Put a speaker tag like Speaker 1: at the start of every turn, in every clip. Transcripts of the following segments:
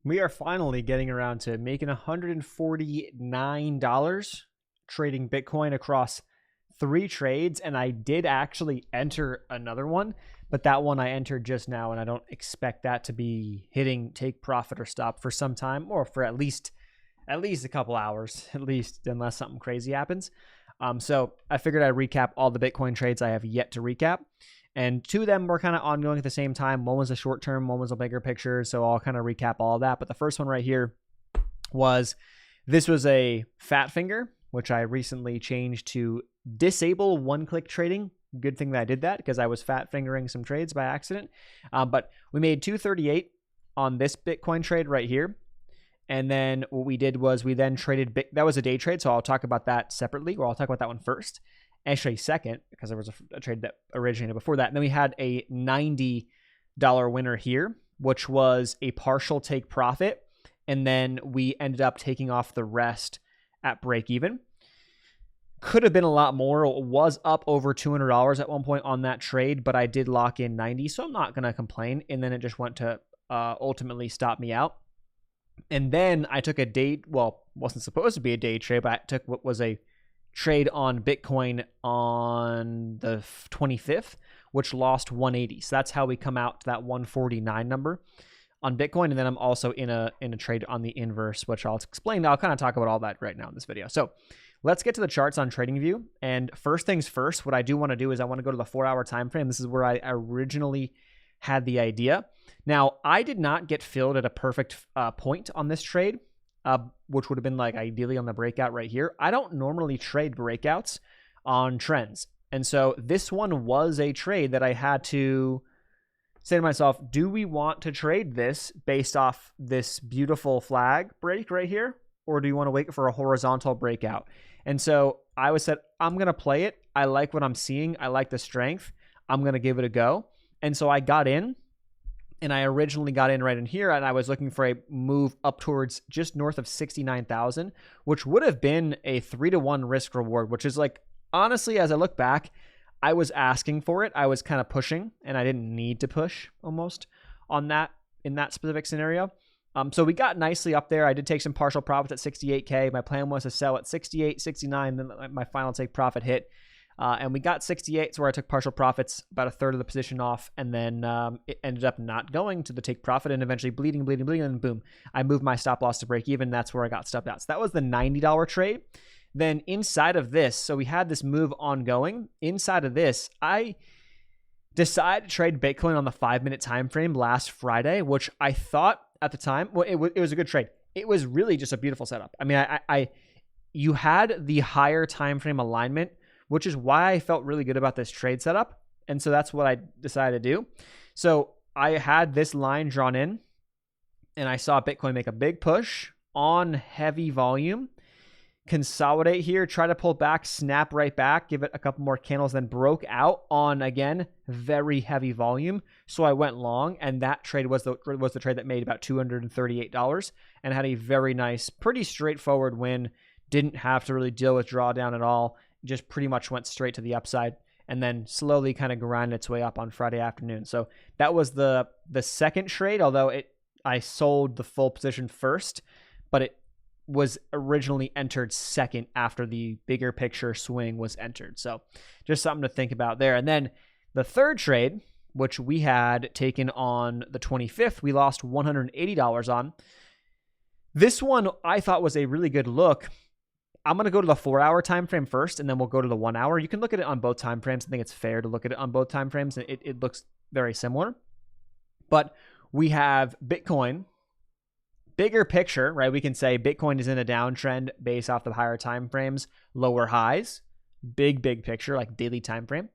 Speaker 1: We are finally getting around to making $149 trading Bitcoin across 3 trades, and I did actually enter another one, but that one I entered just now, and I don't expect that to be hitting take profit or stop for some time, or for at least a couple hours, at least, unless something crazy happens. So I figured I'd recap all the Bitcoin trades I have yet to recap. And 2 of them were kind of ongoing at the same time. One was a short term, one was a bigger picture. So I'll kind of recap all of that. But the first one right here was a fat finger, which I recently changed to disable one-click trading. Good thing that I did that because I was fat fingering some trades by accident. But we made 238 on this Bitcoin trade right here. And then what we did was we then traded, that was a day trade. So I'll talk about that separately, or I'll talk about that one first. Actually second, because there was a trade that originated before that. And then we had a $90 winner here, which was a partial take profit. And then we ended up taking off the rest at break even. Could have been a lot more. It was up over $200 at one point on that trade, but I did lock in 90, so I'm not going to complain. And then it just went to ultimately stop me out. And then I took a day, well, wasn't supposed to be a day trade, but I took what was a trade on Bitcoin on the 25th, which lost 180. So that's how we come out to that 149 number on Bitcoin. And then I'm also in a trade on the inverse, which I'll explain. I'll kind of talk about all that right now in this video. So let's get to the charts on TradingView. And first things first, what I do want to do is I want to go to the 4-hour time frame. This is where I originally had the idea. Now, I did not get filled at a perfect point on this trade, which would have been like ideally on the breakout right here. I don't normally trade breakouts on trends. And so this one was a trade that I had to say to myself, do we want to trade this based off this beautiful flag break right here? Or do you want to wait for a horizontal breakout? And so I said, I'm going to play it. I like what I'm seeing. I like the strength. I'm going to give it a go. And so I got in. And I originally got in right in here, and I was looking for a move up towards just north of 69,000, which would have been a 3-to-1 risk reward, which is like, honestly, as I look back, I was asking for it. I was kind of pushing, and I didn't need to push almost on that in that specific scenario. So we got nicely up there. I did take some partial profits at 68K. My plan was to sell at 68, 69, then my final take profit hit. And we got 68, so where I took partial profits, about a third of the position off, and then it ended up not going to the take profit and eventually bleeding, and boom, I moved my stop loss to break even. That's where I got stopped out. So that was the $90 trade. Then inside of this, so we had this move ongoing. Inside of this, I decided to trade Bitcoin on the 5-minute time frame last Friday, which I thought at the time, well, it was a good trade. It was really just a beautiful setup. I mean, you had the higher time frame alignment, which is why I felt really good about this trade setup. And so that's what I decided to do. So I had this line drawn in, and I saw Bitcoin make a big push on heavy volume, consolidate here, try to pull back, snap right back, give it a couple more candles, then broke out on, again, very heavy volume. So I went long, and that trade was the trade that made about $238 and had a very nice, pretty straightforward win. Didn't have to really deal with drawdown at all. Just pretty much went straight to the upside and then slowly kind of grinded its way up on Friday afternoon. So that was the second trade, although I sold the full position first, but it was originally entered second after the bigger picture swing was entered. So just something to think about there. And then the third trade, which we had taken on the 25th, we lost $180 on. This one I thought was a really good look. I'm going to go to the 4-hour time frame first, and then we'll go to the 1 hour. You can look at it on both time frames. I think it's fair to look at it on both time frames. It looks very similar. But we have Bitcoin, bigger picture, right? We can say Bitcoin is in a downtrend based off the higher time frames, lower highs, big picture, like daily time frame.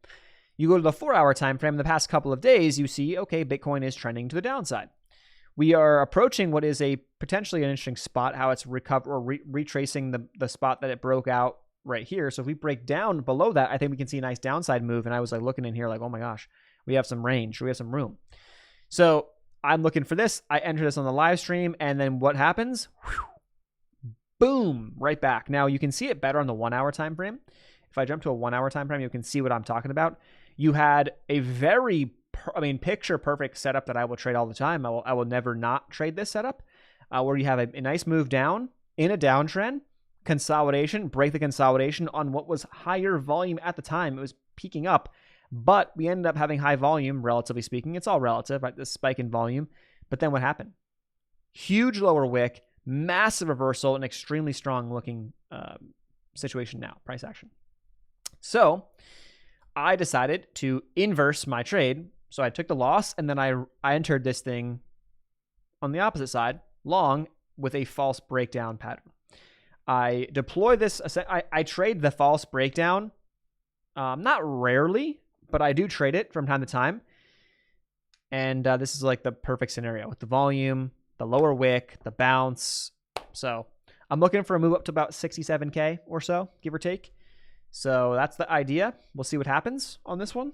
Speaker 1: You go to the 4-hour time frame, the past couple of days, you see, okay, Bitcoin is trending to the downside. We are approaching what is a potentially an interesting spot, how it's retracing the spot that it broke out right here. So if we break down below that, I think we can see a nice downside move. And I was like looking in here like, oh my gosh, we have some range. We have some room. So I'm looking for this. I enter this on the live stream. And then what happens? Whew, boom, right back. Now you can see it better on the 1 hour time frame. If I jump to a 1 hour time frame, you can see what I'm talking about. You had a very picture perfect setup that I will trade all the time. I will never not trade this setup. where you have a nice move down in a downtrend, consolidation, break the consolidation on what was higher volume at the time. It was peaking up, but we ended up having high volume, relatively speaking. It's all relative, right? This spike in volume. But then what happened? Huge lower wick, massive reversal, an extremely strong looking situation now, price action. So I decided to inverse my trade. So I took the loss, and then I entered this thing on the opposite side, long, with a false breakdown pattern. I deploy this. I trade the false breakdown, not rarely, but I do trade it from time to time. And this is like the perfect scenario with the volume, the lower wick, the bounce. So I'm looking for a move up to about 67K or so, give or take. So that's the idea. We'll see what happens on this one.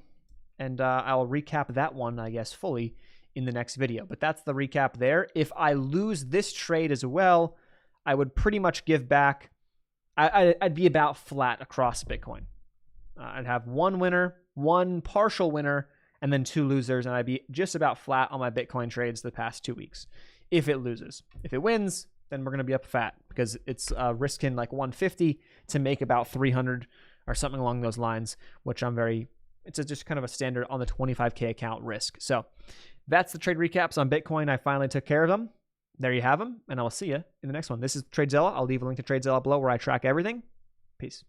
Speaker 1: And I'll recap that one, I guess, fully in the next video. But that's the recap there. If I lose this trade as well, I would pretty much give back. I'd be about flat across Bitcoin. I'd have one winner, one partial winner, and then two losers, and I'd be just about flat on my Bitcoin trades the past 2 weeks. If it loses. If it wins, then we're going to be up fat because it's risking like 150 to make about 300 or something along those lines, which it's just kind of a standard on the 25K account risk. So that's the trade recaps on Bitcoin. I finally took care of them. There you have them, and I will see you in the next one. This is TradeZilla. I'll leave a link to TradeZilla below where I track everything. Peace.